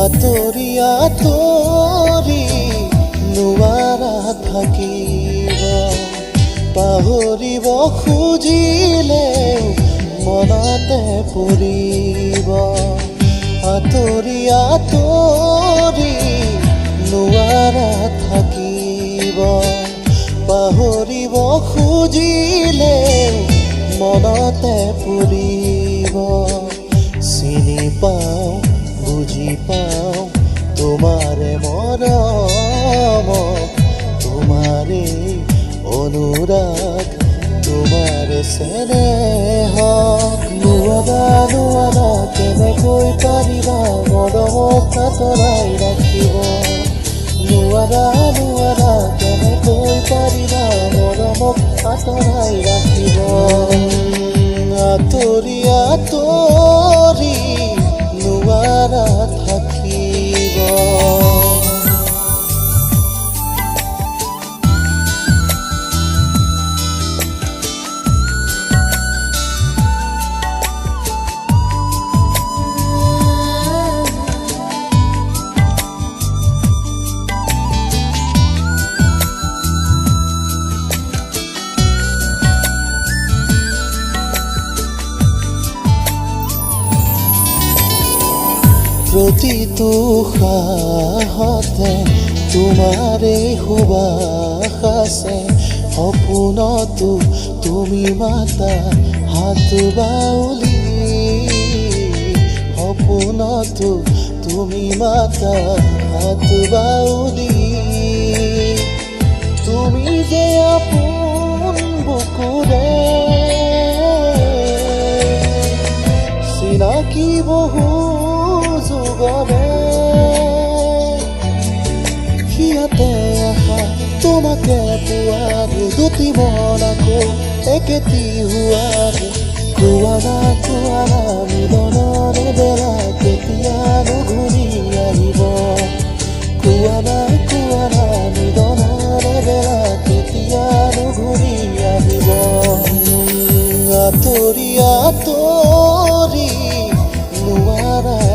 আতৰি আতৰি নোৱাৰা থাকিব পাহৰিব খুজিলে মনতে পৰিব আতৰি আতৰি নোৱাৰা থাকিব পাহৰিব খুজিলে মনতে পৰিব চিনি পাওঁ বুজি পাওঁ তোমাৰে মৰম তোমাৰে অনুৰাগ তোমাৰে চেনেহ নোৱাৰা কেনেকৈ পাৰিবা মৰমক আঁতৰাই ৰাখিব নোৱাৰা কেনেকৈ পাৰিবা মৰমক আঁতৰাই ৰাখিব আতৰি আতৰি নোৱাৰা থাকিব প্ৰতিটো সাহতে তোমাৰে সুবাস আছে সপোনতো তুমি মাতা হাত বাউলি সপোনতো তুমি মাতা হাত বাউলি তুমি যে আপোন বুকুৰে চিনাকি বহু সিহঁতে আশা তোমাকে পোৱাৰ দুটি মন আকৌ একেটি হোৱাৰ কোৱাৰা মিলনৰে বেলা কেতিয়ানো ঘূৰি আহিব কোৱাৰা মিলনৰে বেলা কেতিয়ানো ঘূৰি আহিব আতৰি আতৰি নোৱাৰা